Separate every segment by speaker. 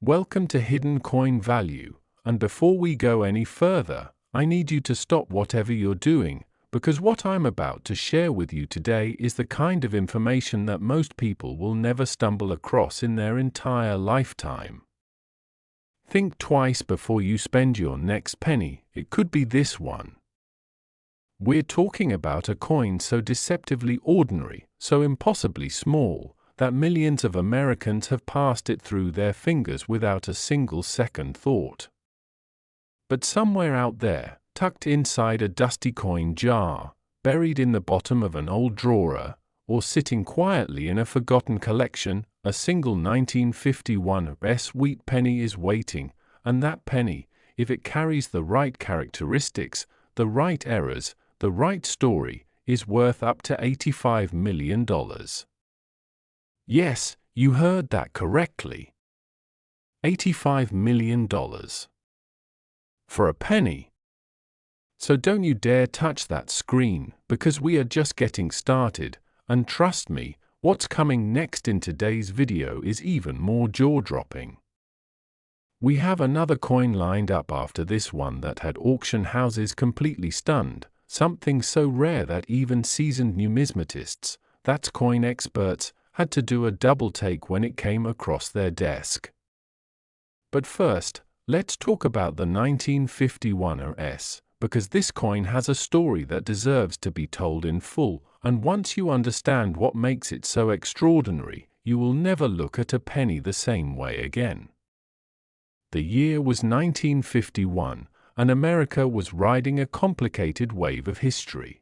Speaker 1: Welcome to Hidden Coin Value, and before we go any further, I need you to stop whatever you're doing, because what I'm about to share with you today is the kind of information that most people will never stumble across in their entire lifetime. Think twice before you spend your next penny. It could be this one. We're talking about a coin so deceptively ordinary, so impossibly small, that millions of Americans have passed it through their fingers without a single second thought. But somewhere out there, tucked inside a dusty coin jar, buried in the bottom of an old drawer, or sitting quietly in a forgotten collection, a single 1951 wheat penny is waiting, and that penny, if it carries the right characteristics, the right errors, the right story, is worth up to $85 million. Yes, you heard that correctly. $85 million. For a penny. So don't you dare touch that screen, because we are just getting started, and trust me, what's coming next in today's video is even more jaw-dropping. We have another coin lined up after this one that had auction houses completely stunned, something so rare that even seasoned numismatists, that's coin experts, had to do a double take when it came across their desk. But first, let's talk about the 1951 RS, because this coin has a story that deserves to be told in full, and once you understand what makes it so extraordinary, you will never look at a penny the same way again. The year was 1951, and America was riding a complicated wave of history.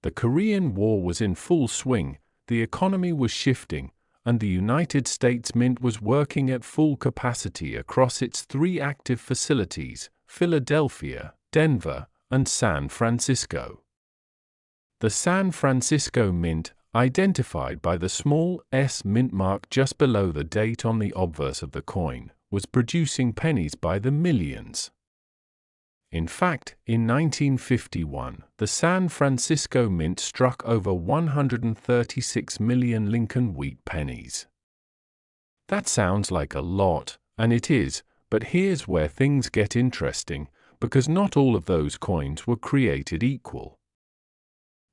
Speaker 1: The Korean War was in full swing, the economy was shifting, and the United States Mint was working at full capacity across its three active facilities, Philadelphia, Denver, and San Francisco. The San Francisco Mint, identified by the small S mint mark just below the date on the obverse of the coin, was producing pennies by the millions. In fact, in 1951, the San Francisco Mint struck over 136 million Lincoln Wheat Pennies. That sounds like a lot, and it is, but here's where things get interesting, because not all of those coins were created equal.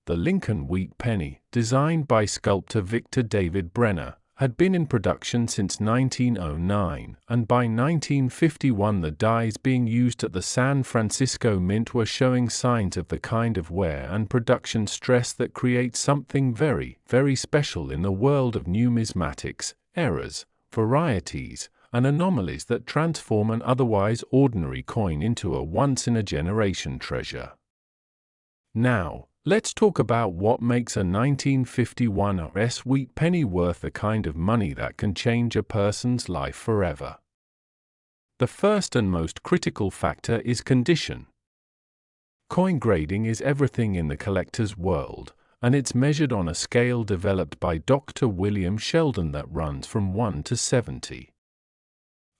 Speaker 1: The Lincoln Wheat Penny, designed by sculptor Victor David Brenner, had been in production since 1909, and by 1951 the dies being used at the San Francisco Mint were showing signs of the kind of wear and production stress that creates something very, very special in the world of numismatics, errors, varieties, and anomalies that transform an otherwise ordinary coin into a once-in-a-generation treasure. Now, let's talk about what makes a 1951 RS wheat penny worth the kind of money that can change a person's life forever. The first and most critical factor is condition. Coin grading is everything in the collector's world, and it's measured on a scale developed by Dr. William Sheldon that runs from 1 to 70.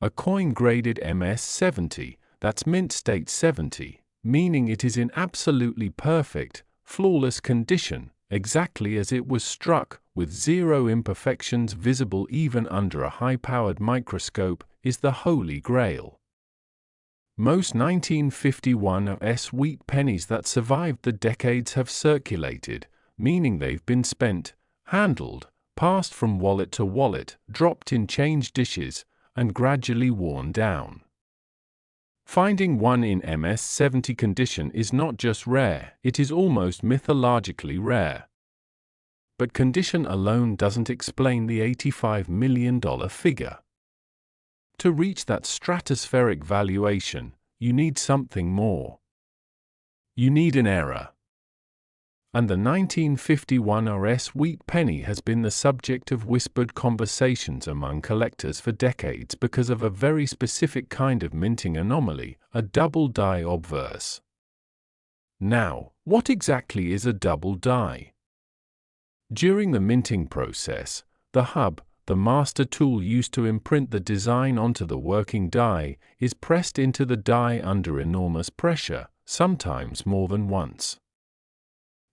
Speaker 1: A coin graded MS 70, that's mint state 70, meaning it is in absolutely perfect, flawless condition, exactly as it was struck, with zero imperfections visible even under a high-powered microscope, is the holy grail. Most 1951 RS wheat pennies that survived the decades have circulated, meaning they've been spent, handled, passed from wallet to wallet, dropped in change dishes, and gradually worn down. Finding one in MS 70 condition is not just rare, it is almost mythologically rare. But condition alone doesn't explain the $85 million figure. To reach that stratospheric valuation, you need something more. You need an error. And the 1951 RS wheat penny has been the subject of whispered conversations among collectors for decades because of a very specific kind of minting anomaly, a double die obverse. Now, what exactly is a double die? During the minting process, the hub, the master tool used to imprint the design onto the working die, is pressed into the die under enormous pressure, sometimes more than once.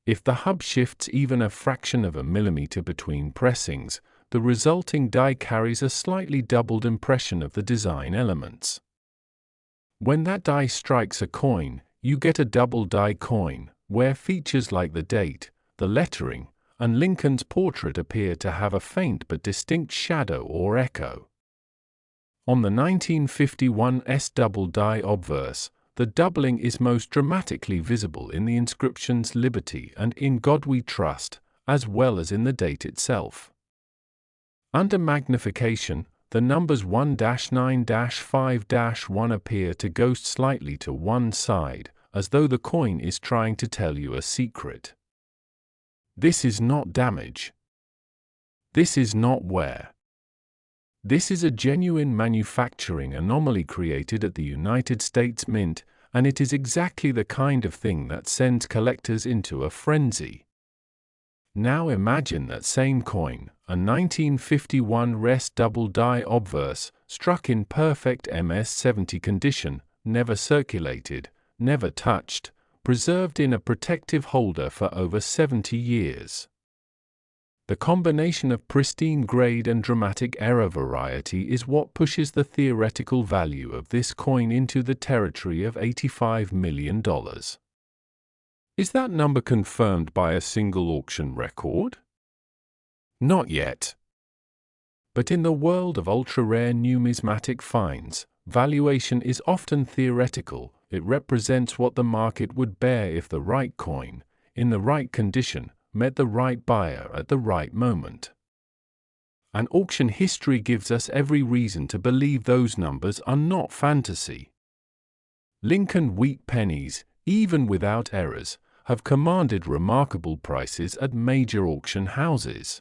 Speaker 1: If the hub shifts even a fraction of a millimeter between pressings, the resulting die carries a slightly doubled impression of the design elements. When that die strikes a coin, you get a double die coin, where features like the date, the lettering, and Lincoln's portrait appear to have a faint but distinct shadow or echo. On the 1951 double die obverse, the doubling is most dramatically visible in the inscriptions "Liberty" and "In God We Trust," as well as in the date itself. Under magnification, the numbers 1-9-5-1 appear to ghost slightly to one side, as though the coin is trying to tell you a secret. This is not damage. This is not wear. This is a genuine manufacturing anomaly created at the United States Mint, and it is exactly the kind of thing that sends collectors into a frenzy. Now imagine that same coin, a 1951 res double die obverse, struck in perfect MS-70 condition, never circulated, never touched, preserved in a protective holder for over 70 years. The combination of pristine grade and dramatic error variety is what pushes the theoretical value of this coin into the territory of $85 million. Is that number confirmed by a single auction record? Not yet. But in the world of ultra-rare numismatic finds, valuation is often theoretical. It represents what the market would bear if the right coin, in the right condition, met the right buyer at the right moment. And auction history gives us every reason to believe those numbers are not fantasy. Lincoln Wheat Pennies, even without errors, have commanded remarkable prices at major auction houses.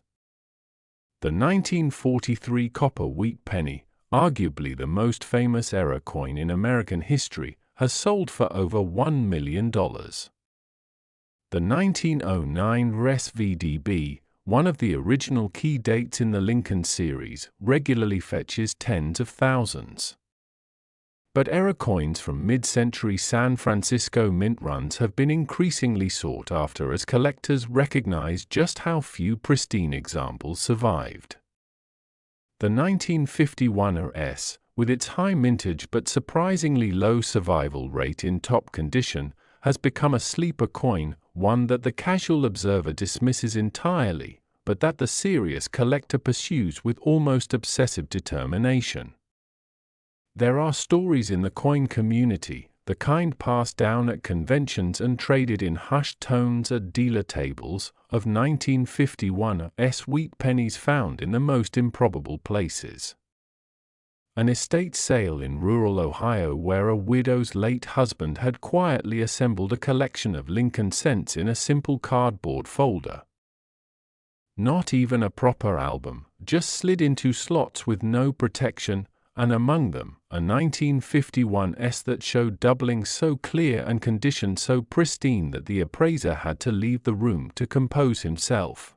Speaker 1: The 1943 copper wheat penny, arguably the most famous error coin in American history, has sold for over $1 million. The 1909 res VDB, one of the original key dates in the Lincoln series, regularly fetches tens of thousands. But error coins from mid-century San Francisco mint runs have been increasingly sought after as collectors recognize just how few pristine examples survived. The 1951 S, with its high mintage but surprisingly low survival rate in top condition, has become a sleeper coin, one that the casual observer dismisses entirely, but that the serious collector pursues with almost obsessive determination. There are stories in the coin community, the kind passed down at conventions and traded in hushed tones at dealer tables, of 1951 wheat pennies found in the most improbable places. An estate sale in rural Ohio where a widow's late husband had quietly assembled a collection of Lincoln cents in a simple cardboard folder. Not even a proper album, just slid into slots with no protection, and among them, a 1951 S that showed doubling so clear and condition so pristine that the appraiser had to leave the room to compose himself.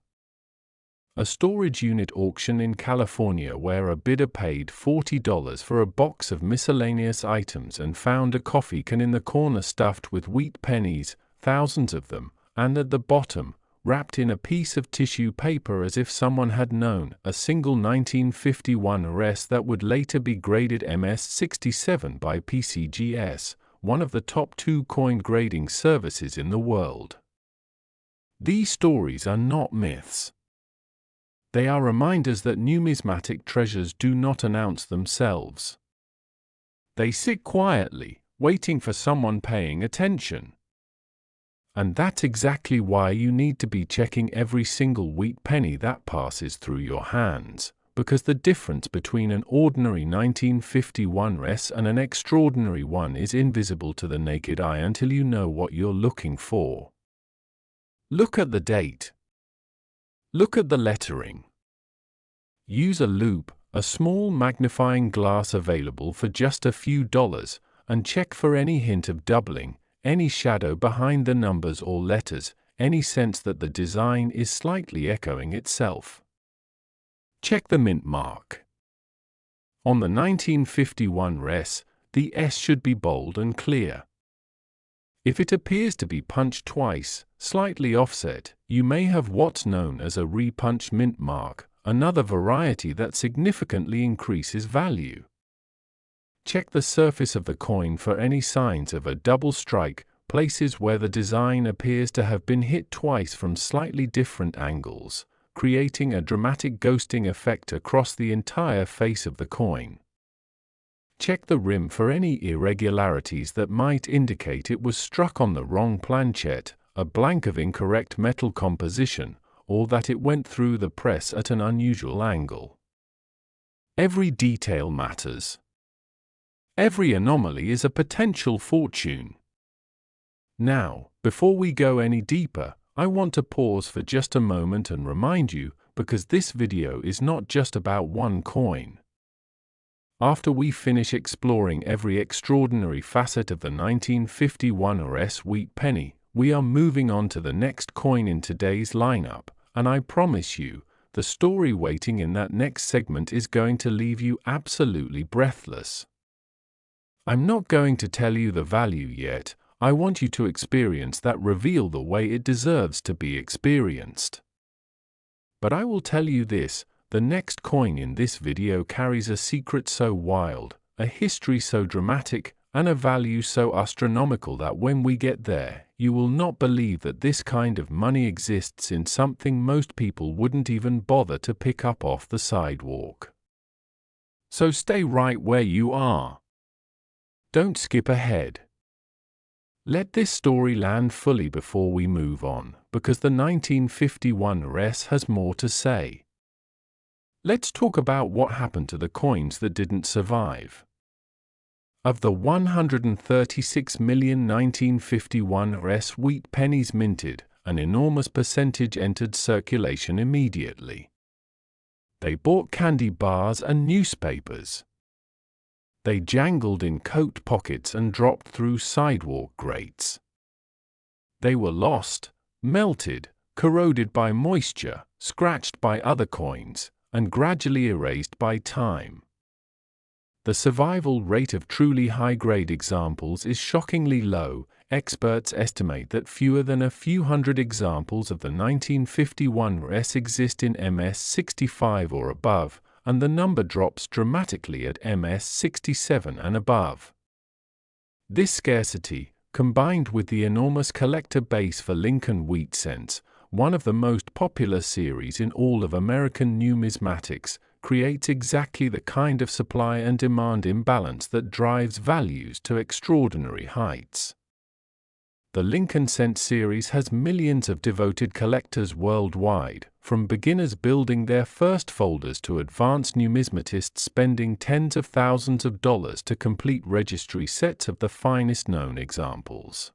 Speaker 1: A storage unit auction in California where a bidder paid $40 for a box of miscellaneous items and found a coffee can in the corner stuffed with wheat pennies, thousands of them, and at the bottom, wrapped in a piece of tissue paper as if someone had known, a single 1951 RS that would later be graded MS-67 by PCGS, one of the top 2 coin grading services in the world. These stories are not myths. They are reminders that numismatic treasures do not announce themselves. They sit quietly, waiting for someone paying attention. And that's exactly why you need to be checking every single wheat penny that passes through your hands, because the difference between an ordinary 1951 res and an extraordinary one is invisible to the naked eye until you know what you're looking for. Look at the date. Look at the lettering. Use a loupe, a small magnifying glass available for just a few dollars, and check for any hint of doubling, any shadow behind the numbers or letters, any sense that the design is slightly echoing itself. Check the mint mark. On the 1951 res, the S should be bold and clear. If it appears to be punched twice, slightly offset, you may have what's known as a repunched mint mark, another variety that significantly increases value. Check the surface of the coin for any signs of a double strike, places where the design appears to have been hit twice from slightly different angles, creating a dramatic ghosting effect across the entire face of the coin. Check the rim for any irregularities that might indicate it was struck on the wrong planchet, a blank of incorrect metal composition, or that it went through the press at an unusual angle. Every detail matters. Every anomaly is a potential fortune. Now, before we go any deeper, I want to pause for just a moment and remind you, because this video is not just about one coin. After we finish exploring every extraordinary facet of the 1951 US wheat penny, we are moving on to the next coin in today's lineup, and I promise you, the story waiting in that next segment is going to leave you absolutely breathless. I'm not going to tell you the value yet. I want you to experience that reveal the way it deserves to be experienced. But I will tell you this, the next coin in this video carries a secret so wild, a history so dramatic, and a value so astronomical that when we get there, you will not believe that this kind of money exists in something most people wouldn't even bother to pick up off the sidewalk. So stay right where you are. Don't skip ahead. Let this story land fully before we move on, because the 1951 US has more to say. Let's talk about what happened to the coins that didn't survive. Of the 136 million 1951 US wheat pennies minted, an enormous percentage entered circulation immediately. They bought candy bars and newspapers. They jangled in coat pockets and dropped through sidewalk grates. They were lost, melted, corroded by moisture, scratched by other coins, and gradually erased by time. The survival rate of truly high-grade examples is shockingly low. Experts estimate that fewer than a few hundred examples of the 1951 US exist in MS-65 or above, and the number drops dramatically at MS-67 and above. This scarcity, combined with the enormous collector base for Lincoln Wheat Cents, one of the most popular series in all of American numismatics, creates exactly the kind of supply and demand imbalance that drives values to extraordinary heights. The Lincoln Cent series has millions of devoted collectors worldwide, from beginners building their first folders to advanced numismatists spending tens of thousands of dollars to complete registry sets of the finest known examples.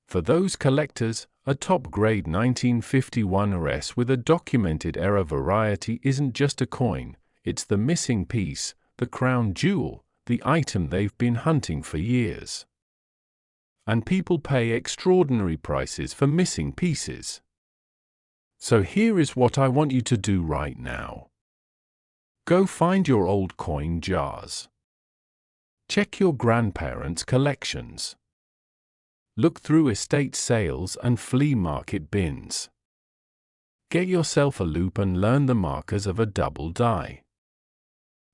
Speaker 1: For those collectors, a top-grade 1951 US with a documented error variety isn't just a coin, it's the missing piece, the crown jewel, the item they've been hunting for years. And people pay extraordinary prices for missing pieces. So here is what I want you to do right now. Go find your old coin jars. Check your grandparents' collections. Look through estate sales and flea market bins. Get yourself a loupe and learn the markers of a double die.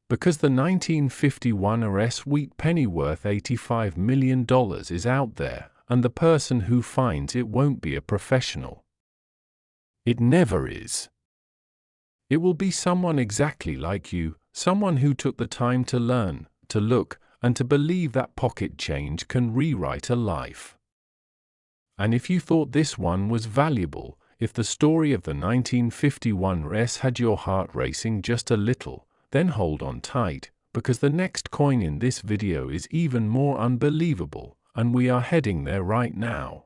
Speaker 1: Because the 1951 US wheat penny worth $85 million is out there, and the person who finds it won't be a professional. It never is. It will be someone exactly like you, someone who took the time to learn, to look, and to believe that pocket change can rewrite a life. And if you thought this one was valuable, if the story of the 1951 US had your heart racing just a little, then hold on tight, because the next coin in this video is even more unbelievable, and we are heading there right now.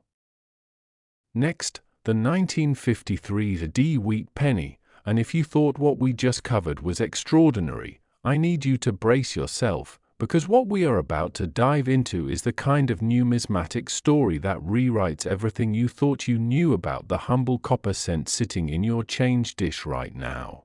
Speaker 1: Next, the 1953 D wheat penny, and if you thought what we just covered was extraordinary, I need you to brace yourself, because what we are about to dive into is the kind of numismatic story that rewrites everything you thought you knew about the humble copper cent sitting in your change dish right now.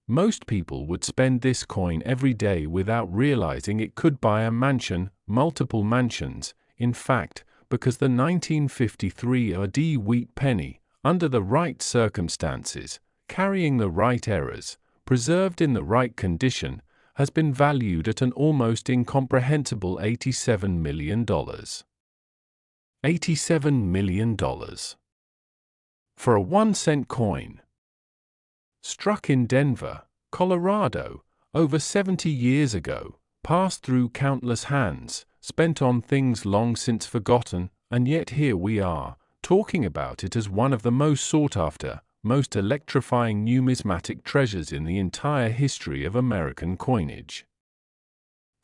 Speaker 1: Most people would spend this coin every day without realizing it could buy a mansion, multiple mansions, in fact, because the 1953 D wheat penny, under the right circumstances, carrying the right errors, preserved in the right condition, has been valued at an almost incomprehensible $87 million. $87 million. For a 1-cent coin. Struck in Denver, Colorado, over 70 years ago, passed through countless hands, spent on things long since forgotten, and yet here we are, talking about it as one of the most sought-after, most electrifying numismatic treasures in the entire history of American coinage.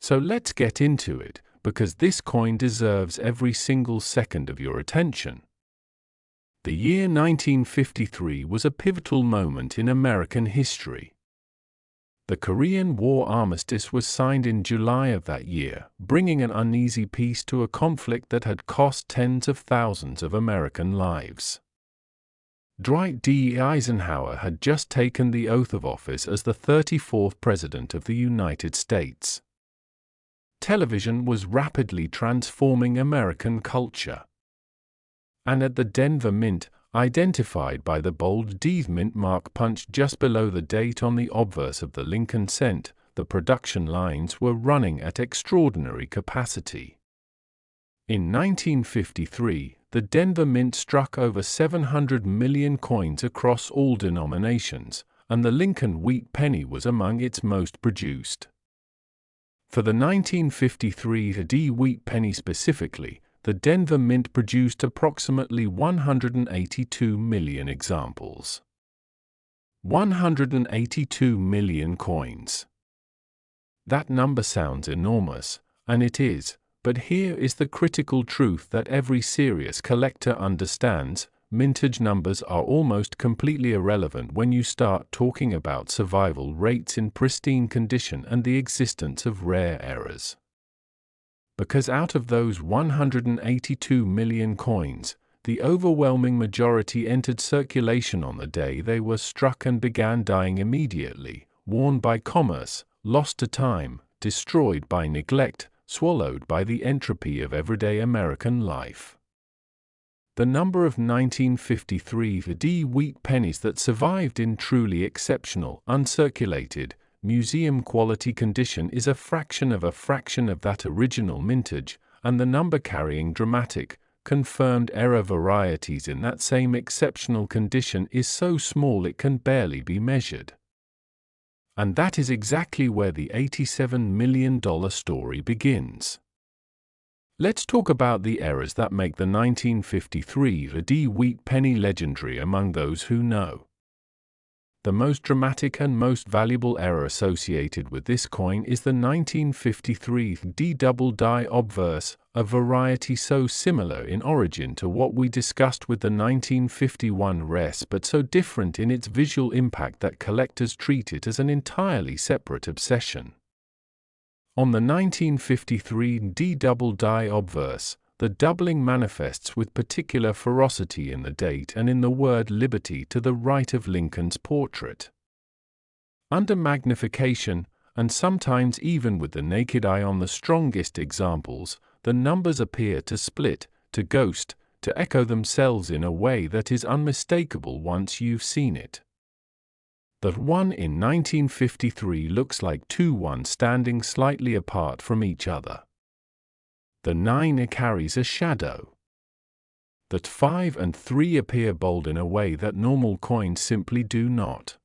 Speaker 1: So let's get into it, because this coin deserves every single second of your attention. The year 1953 was a pivotal moment in American history. The Korean War armistice was signed in July of that year, bringing an uneasy peace to a conflict that had cost tens of thousands of American lives. Dwight D. Eisenhower had just taken the oath of office as the 34th President of the United States. Television was rapidly transforming American culture. And at the Denver Mint, identified by the bold D mint mark punched just below the date on the obverse of the Lincoln cent, the production lines were running at extraordinary capacity. In 1953, the Denver Mint struck over 700 million coins across all denominations, and the Lincoln Wheat Penny was among its most produced. For the 1953 D Wheat Penny specifically, the Denver Mint produced approximately 182 million examples. 182 million coins. That number sounds enormous, and it is, but here is the critical truth that every serious collector understands: mintage numbers are almost completely irrelevant when you start talking about survival rates in pristine condition and the existence of rare errors. Because out of those 182 million coins, the overwhelming majority entered circulation on the day they were struck and began dying immediately, worn by commerce, lost to time, destroyed by neglect, swallowed by the entropy of everyday American life. The number of 1953 D Wheat Pennies that survived in truly exceptional, uncirculated, museum-quality condition is a fraction of that original mintage, and the number carrying dramatic, confirmed error varieties in that same exceptional condition is so small it can barely be measured. And that is exactly where the $87 million story begins. Let's talk about the errors that make the 1953 D Wheat Penny legendary among those who know. The most dramatic and most valuable error associated with this coin is the 1953 D double die obverse, a variety so similar in origin to what we discussed with the 1951 res but so different in its visual impact that collectors treat it as an entirely separate obsession. On the 1953 D double die obverse, the doubling manifests with particular ferocity in the date and in the word liberty to the right of Lincoln's portrait. Under magnification, and sometimes even with the naked eye on the strongest examples, the numbers appear to split, to ghost, to echo themselves in a way that is unmistakable once you've seen it. The one in 1953 looks like two ones standing slightly apart from each other. The 9 carries a shadow. That 5 and 3 appear bold in a way that normal coins simply do not.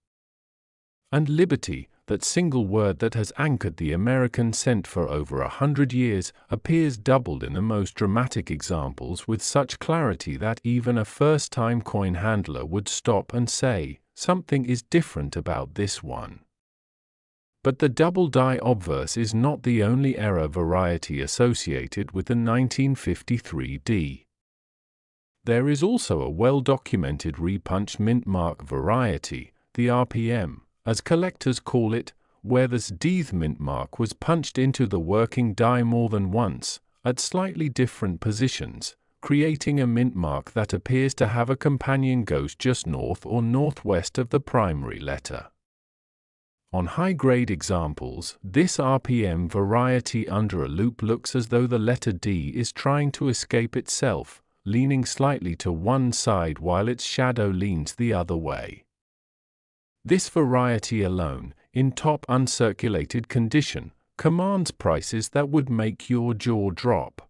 Speaker 1: And liberty, that single word that has anchored the American cent for over 100 years, appears doubled in the most dramatic examples with such clarity that even a first-time coin handler would stop and say, "Something is different about this one." But the double die obverse is not the only error variety associated with the 1953 D. There is also a well-documented repunched mint mark variety, the RPM, as collectors call it, where this Dth mint mark was punched into the working die more than once, at slightly different positions, creating a mint mark that appears to have a companion ghost just north or northwest of the primary letter. On high-grade examples, this RPM variety under a loop looks as though the letter D is trying to escape itself, leaning slightly to one side while its shadow leans the other way. This variety alone, in top uncirculated condition, commands prices that would make your jaw drop.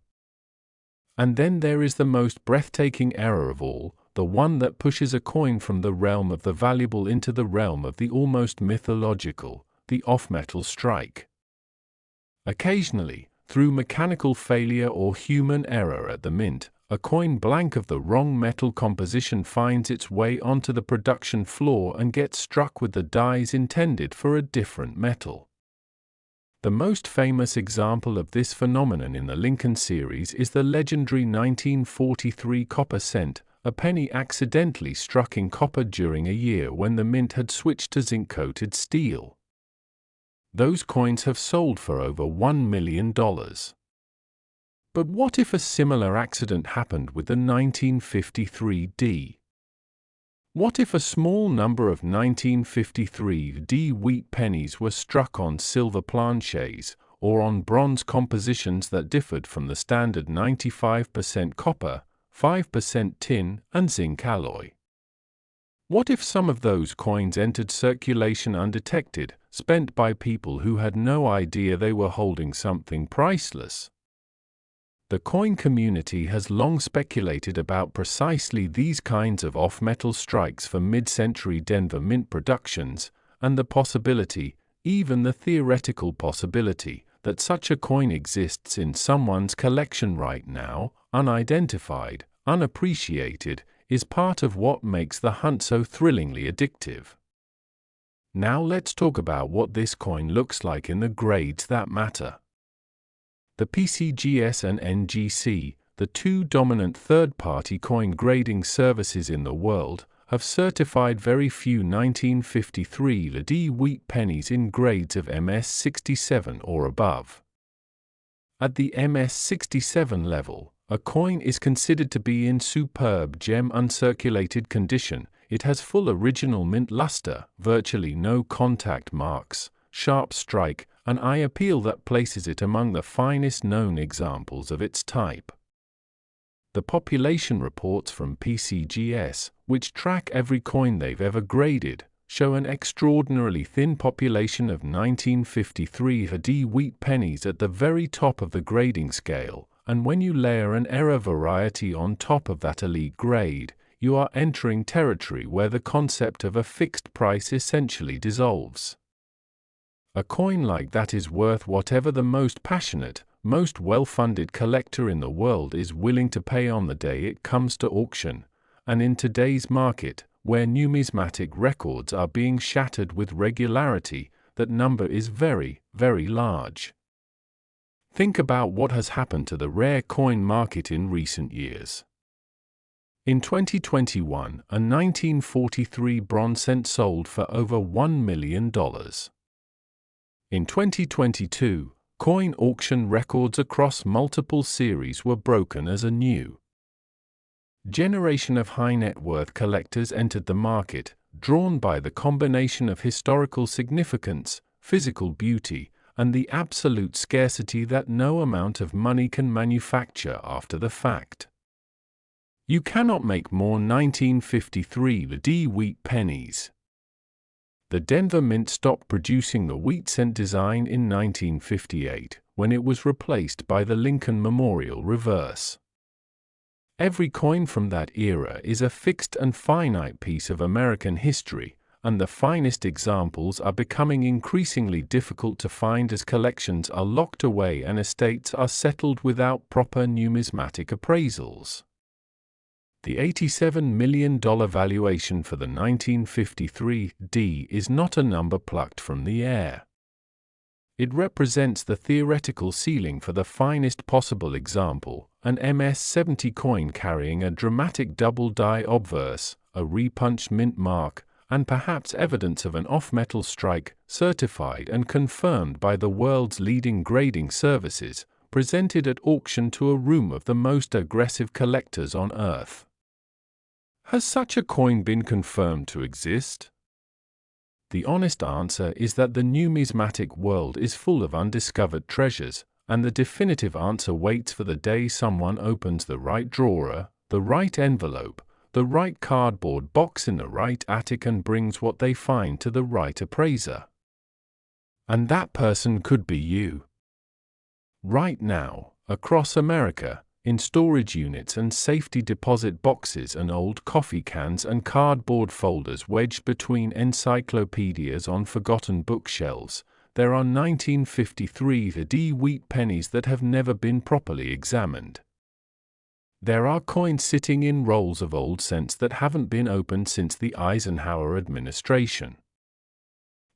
Speaker 1: And then there is the most breathtaking error of all, the one that pushes a coin from the realm of the valuable into the realm of the almost mythological, the off-metal strike. Occasionally, through mechanical failure or human error at the mint, a coin blank of the wrong metal composition finds its way onto the production floor and gets struck with the dies intended for a different metal. The most famous example of this phenomenon in the Lincoln series is the legendary 1943 copper cent, a penny accidentally struck in copper during a year when the mint had switched to zinc-coated steel. Those coins have sold for over $1 million. But what if a similar accident happened with the 1953 D? What if a small number of 1953 D wheat pennies were struck on silver planchets, or on bronze compositions that differed from the standard 95% copper, 5% tin, and zinc alloy? What if some of those coins entered circulation undetected, spent by people who had no idea they were holding something priceless? The coin community has long speculated about precisely these kinds of off-metal strikes for mid-century Denver mint productions, and the possibility, even the theoretical possibility, that such a coin exists in someone's collection right now, unidentified, unappreciated, is part of what makes the hunt so thrillingly addictive. Now let's talk about what this coin looks like in the grades that matter. The PCGS and NGC, the two dominant third-party coin grading services in the world, have certified very few 1953 D wheat pennies in grades of MS67 or above. At the MS67 level, a coin is considered to be in superb gem uncirculated condition. It has full original mint luster, virtually no contact marks, sharp strike, an eye appeal that places it among the finest known examples of its type. The population reports from PCGS, which track every coin they've ever graded, show an extraordinarily thin population of 1953 D wheat pennies at the very top of the grading scale, and when you layer an error variety on top of that elite grade, you are entering territory where the concept of a fixed price essentially dissolves. A coin like that is worth whatever the most passionate, most well-funded collector in the world is willing to pay on the day it comes to auction, and in today's market, where numismatic records are being shattered with regularity, that number is very, very large. Think about what has happened to the rare coin market in recent years. In 2021, a 1943 bronze cent sold for over $1 million. In 2022, coin auction records across multiple series were broken as a new generation of high-net-worth collectors entered the market, drawn by the combination of historical significance, physical beauty, and the absolute scarcity that no amount of money can manufacture after the fact. You cannot make more 1953 D wheat pennies. The Denver Mint stopped producing the wheat cent design in 1958, when it was replaced by the Lincoln Memorial reverse. Every coin from that era is a fixed and finite piece of American history, and the finest examples are becoming increasingly difficult to find as collections are locked away and estates are settled without proper numismatic appraisals. The $87 million valuation for the 1953 D is not a number plucked from the air. It represents the theoretical ceiling for the finest possible example, an MS-70 coin carrying a dramatic double-die obverse, a repunched mint mark, and perhaps evidence of an off-metal strike, certified and confirmed by the world's leading grading services, presented at auction to a room of the most aggressive collectors on Earth. Has such a coin been confirmed to exist? The honest answer is that the numismatic world is full of undiscovered treasures, and the definitive answer waits for the day someone opens the right drawer, the right envelope, the right cardboard box in the right attic and brings what they find to the right appraiser. And that person could be you. Right now, across America, in storage units and safety deposit boxes and old coffee cans and cardboard folders wedged between encyclopedias on forgotten bookshelves, there are 1953 wheat pennies that have never been properly examined. There are coins sitting in rolls of old cents that haven't been opened since the Eisenhower administration.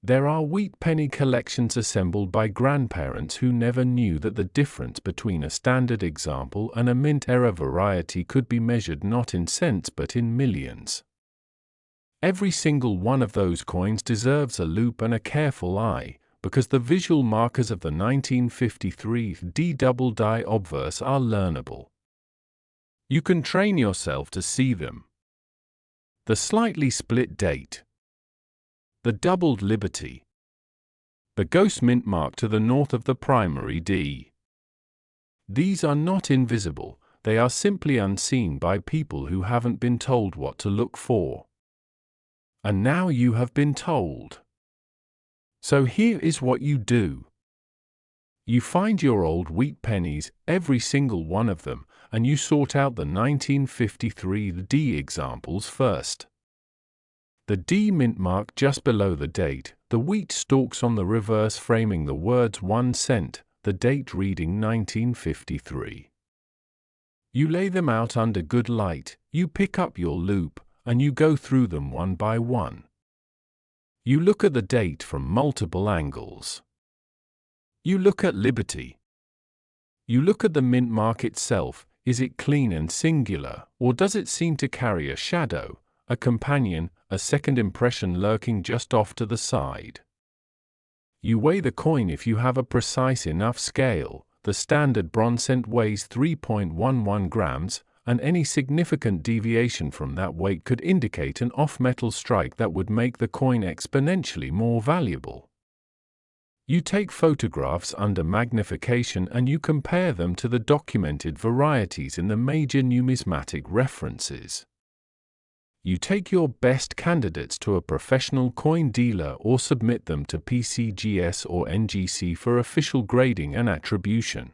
Speaker 1: There are wheat penny collections assembled by grandparents who never knew that the difference between a standard example and a mint-era variety could be measured not in cents but in millions. Every single one of those coins deserves a loop and a careful eye, because the visual markers of the 1953 double die obverse are learnable. You can train yourself to see them. The slightly split date. The doubled liberty. The ghost mint mark to the north of the primary D. These are not invisible, they are simply unseen by people who haven't been told what to look for. And now you have been told. So here is what you do. You find your old wheat pennies, every single one of them, and you sort out the 1953 D examples first. The D mint mark just below the date, the wheat stalks on the reverse framing the words 1 cent, the date reading 1953. You lay them out under good light, you pick up your loop, and you go through them one by one. You look at the date from multiple angles. You look at liberty. You look at the mint mark itself, is it clean and singular, or does it seem to carry a shadow, a companion, a second impression lurking just off to the side? You weigh the coin if you have a precise enough scale. The standard bronze cent weighs 3.11 grams, and any significant deviation from that weight could indicate an off-metal strike that would make the coin exponentially more valuable. You take photographs under magnification and you compare them to the documented varieties in the major numismatic references. You take your best candidates to a professional coin dealer or submit them to PCGS or NGC for official grading and attribution.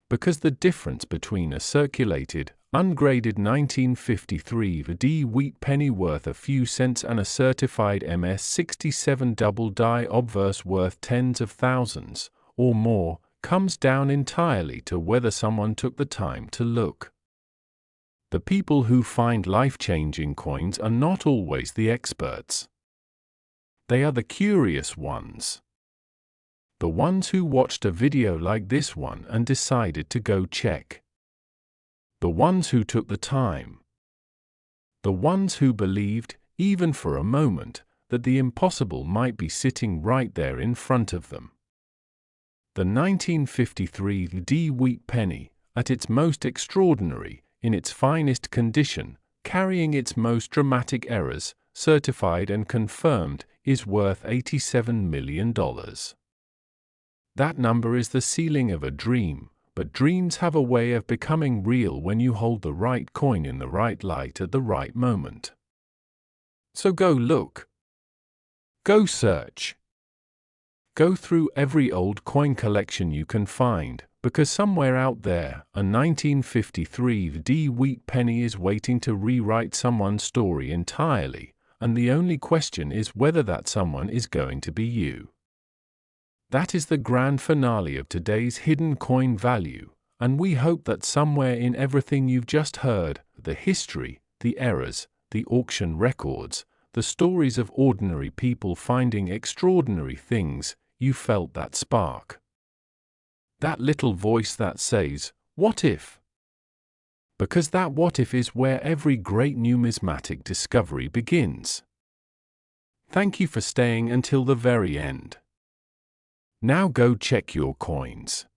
Speaker 1: Because the difference between a circulated, ungraded 1953 D wheat penny worth a few cents and a certified MS-67 double die obverse worth tens of thousands, or more, comes down entirely to whether someone took the time to look. The people who find life-changing coins are not always the experts. They are the curious ones. The ones who watched a video like this one and decided to go check. The ones who took the time. The ones who believed, even for a moment, that the impossible might be sitting right there in front of them. The 1953 D wheat penny, at its most extraordinary, in its finest condition, carrying its most dramatic errors, certified and confirmed, is worth $87 million. That number is the ceiling of a dream, but dreams have a way of becoming real when you hold the right coin in the right light at the right moment. So go look. Go search. Go through every old coin collection you can find, because somewhere out there, a 1953 D wheat penny is waiting to rewrite someone's story entirely, and the only question is whether that someone is going to be you. That is the grand finale of today's Hidden Coin Value, and we hope that somewhere in everything you've just heard, the history, the errors, the auction records, the stories of ordinary people finding extraordinary things, you felt that spark. That little voice that says, "What if?" Because that what if is where every great numismatic discovery begins. Thank you for staying until the very end. Now go check your coins.